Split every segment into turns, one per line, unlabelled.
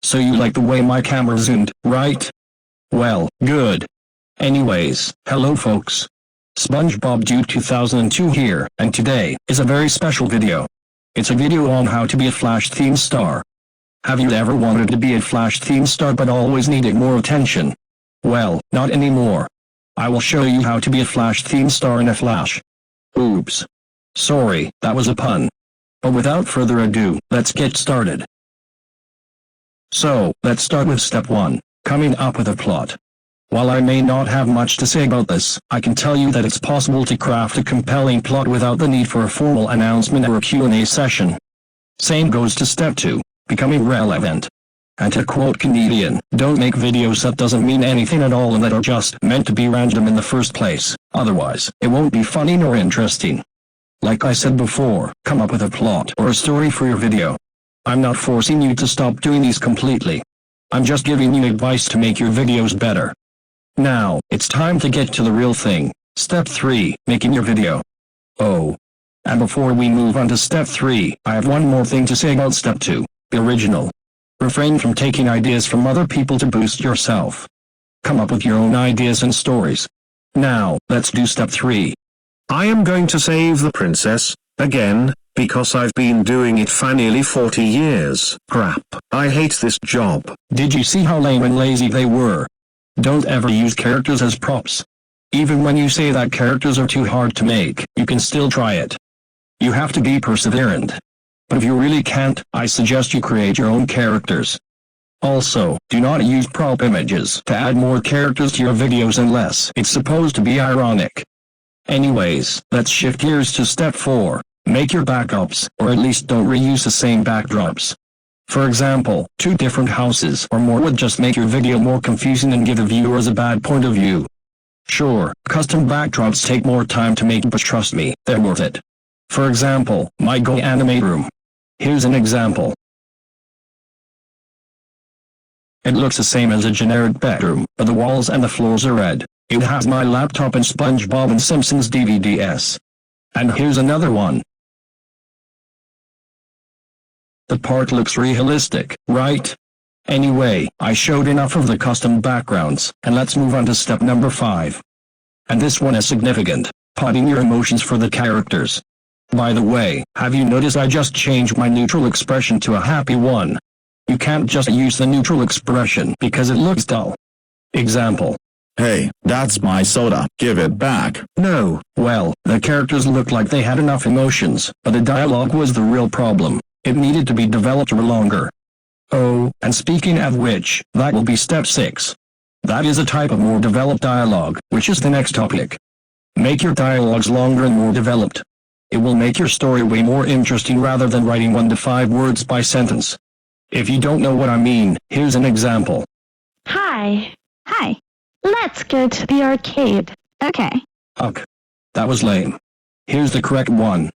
So you like the way my camera zoomed, right? Well, good. Anyways, hello folks. SpongeBob Dude 2002 here, and today is a very special video. It's a video on how to be a Flash theme star. Have you ever wanted to be a Flash theme star but always needed more attention? Well, not anymore. I will show you how to be a Flash theme star in a Flash. Oops. Sorry, that was a pun. But without further ado, let's get started. So, let's start with step 1, coming up with a plot. While I may not have much to say about this, I can tell you that it's possible to craft a compelling plot without the need for a formal announcement or a Q&A session. Same goes to step 2, becoming relevant. And to quote comedian, don't make videos that doesn't mean anything at all and that are just meant to be random in the first place, otherwise, it won't be funny nor interesting. Like I said before, come up with a plot or a story for your video. I'm not forcing you to stop doing these completely. I'm just giving you advice to make your videos better. Now, it's time to get to the real thing. Step 3, making your video. Oh. And before we move on to step 3, I have one more thing to say about step 2, be original. Refrain from taking ideas from other people to boost yourself. Come up with your own ideas and stories. Now, let's do step 3.
I am going to save the princess, again, because I've been doing it for nearly 40 years. Crap, I hate this job.
Did you see how lame and lazy they were? Don't ever use characters as props. Even when you say that characters are too hard to make, you can still try it. You have to be perseverant. But if you really can't, I suggest you create your own characters. Also, do not use prop images to add more characters to your videos unless it's supposed to be ironic. Anyways, let's shift gears to step 4, make your backups, or at least don't reuse the same backdrops. For example, 2 different houses or more would just make your video more confusing and give the viewers a bad point of view. Sure, custom backdrops take more time to make but trust me, they're worth it. For example, my Go Animate room. Here's an example. It looks the same as a generic bedroom, but the walls and the floors are red. It has my laptop and SpongeBob and Simpsons DVDs. And here's another one. The part looks realistic, right? Anyway, I showed enough of the custom backgrounds, and let's move on to step number 5. And this one is significant, plotting your emotions for the characters. By the way, have you noticed I just changed my neutral expression to a happy one? You can't just use the neutral expression because it looks dull. Example.
Hey, that's my soda, give it back.
No, well, the characters looked like they had enough emotions, but the dialogue was the real problem. It needed to be developed longer. Oh, and speaking of which, that will be step 6. That is a type of more developed dialogue, which is the next topic. Make your dialogues longer and more developed. It will make your story way more interesting rather than writing 1 to 5 words by sentence. If you don't know what I mean, here's an example.
Hi. Hi. Let's go to the arcade. Okay.
Ugh. That was lame. Here's the correct one.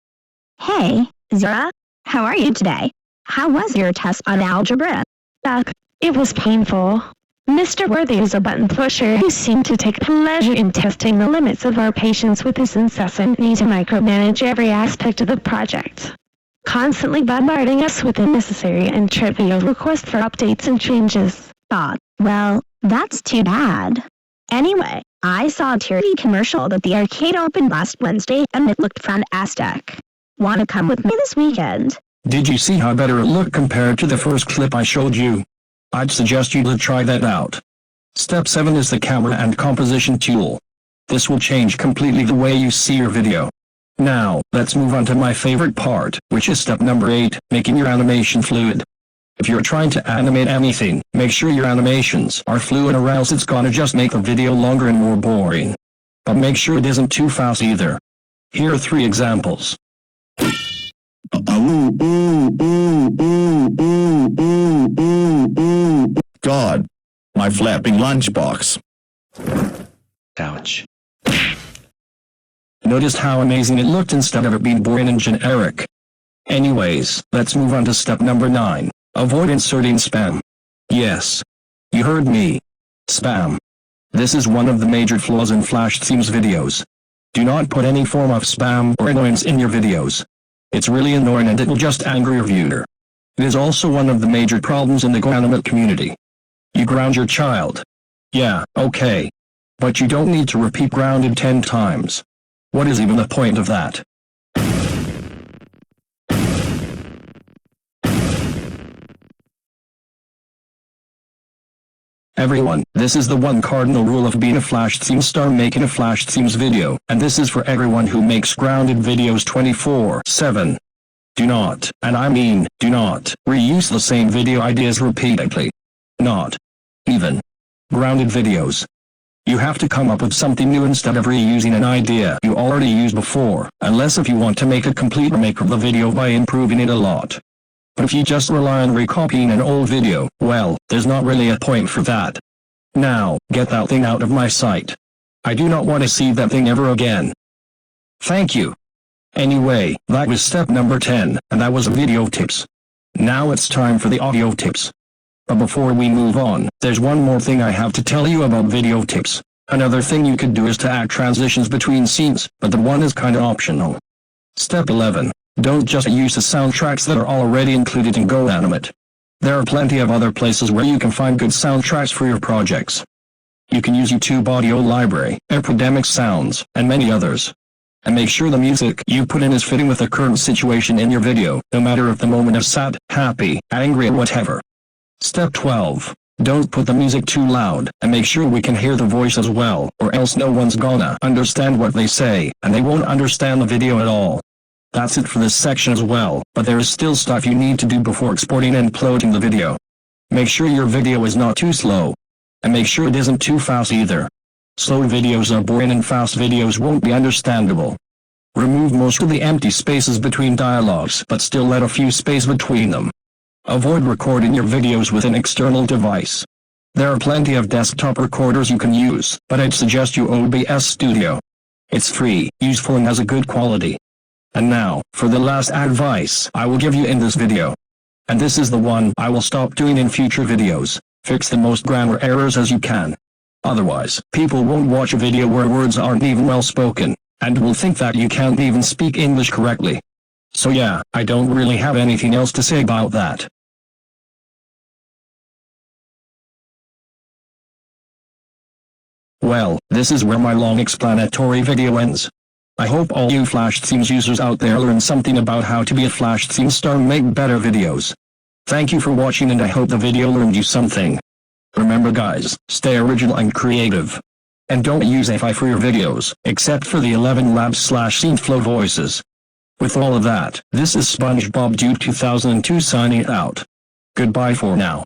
Hey, Zara. How are you today? How was your test on algebra? Ugh. It was painful. Mr. Worthy is a button pusher who seemed to take pleasure in testing the limits of our patience with his incessant need to micromanage every aspect of the project, constantly bombarding us with unnecessary and trivial requests for updates and changes. Well, that's too bad. Anyway, I saw a TV commercial that the arcade opened last Wednesday and it looked fantastic. Wanna come with me this weekend?
Did you see how better it looked compared to the first clip I showed you? I'd suggest you to try that out. Step 7 is the camera and composition tool. This will change completely the way you see your video. Now, let's move on to my favorite part, which is step number 8, making your animation fluid. If you're trying to animate anything, make sure your animations are fluid or else it's gonna just make the video longer and more boring. But make sure it isn't too fast either. Here are 3 examples.
God. My flapping lunchbox.
Ouch. Noticed how amazing it looked instead of it being boring and generic. Anyways, let's move on to step number 9. Avoid inserting spam. Yes. You heard me. Spam. This is one of the major flaws in Flash Themes videos. Do not put any form of spam or annoyance in your videos. It's really annoying and it will just anger your viewer. It is also one of the major problems in the GoAnimate community. You ground your child. Yeah, okay. But you don't need to repeat grounded 10 times. What is even the point of that? Everyone, this is the one cardinal rule of being a Flash theme star making a Flash themes video, and this is for everyone who makes grounded videos 24/7. Do not, and I mean, do not, reuse the same video ideas repeatedly. Not even grounded videos. You have to come up with something new instead of reusing an idea you already used before, unless if you want to make a complete remake of the video by improving it a lot. But if you just rely on recopying an old video, well, there's not really a point for that. Now, get that thing out of my sight. I do not want to see that thing ever again. Thank you. Anyway, that was step number 10, and that was video tips. Now it's time for the audio tips. But before we move on, there's one more thing I have to tell you about video tips. Another thing you could do is to add transitions between scenes, but the one is kinda optional. Step 11. Don't just use the soundtracks that are already included in GoAnimate. There are plenty of other places where you can find good soundtracks for your projects. You can use YouTube Audio Library, Epidemic Sounds, and many others. And make sure the music you put in is fitting with the current situation in your video, no matter if the moment is sad, happy, angry or whatever. Step 12. Don't put the music too loud, and make sure we can hear the voice as well, or else no one's gonna understand what they say, and they won't understand the video at all. That's it for this section as well, but there is still stuff you need to do before exporting and uploading the video. Make sure your video is not too slow. And make sure it isn't too fast either. Slow videos are boring and fast videos won't be understandable. Remove most of the empty spaces between dialogues but still let a few space between them. Avoid recording your videos with an external device. There are plenty of desktop recorders you can use, but I'd suggest you OBS Studio. It's free, useful and has a good quality. And now, for the last advice I will give you in this video. And this is the one I will stop doing in future videos. Fix the most grammar errors as you can. Otherwise, people won't watch a video where words aren't even well spoken, and will think that you can't even speak English correctly. So yeah, I don't really have anything else to say about that. Well, this is where my long explanatory video ends. I hope all you Flash Themes users out there learn something about how to be a Flash theme star and make better videos. Thank you for watching and I hope the video learned you something. Remember guys, stay original and creative. And don't use AI for your videos, except for the 11 Labs/Scene Flow voices. With all of that, this is SpongeBob Dude 2002 signing out. Goodbye for now.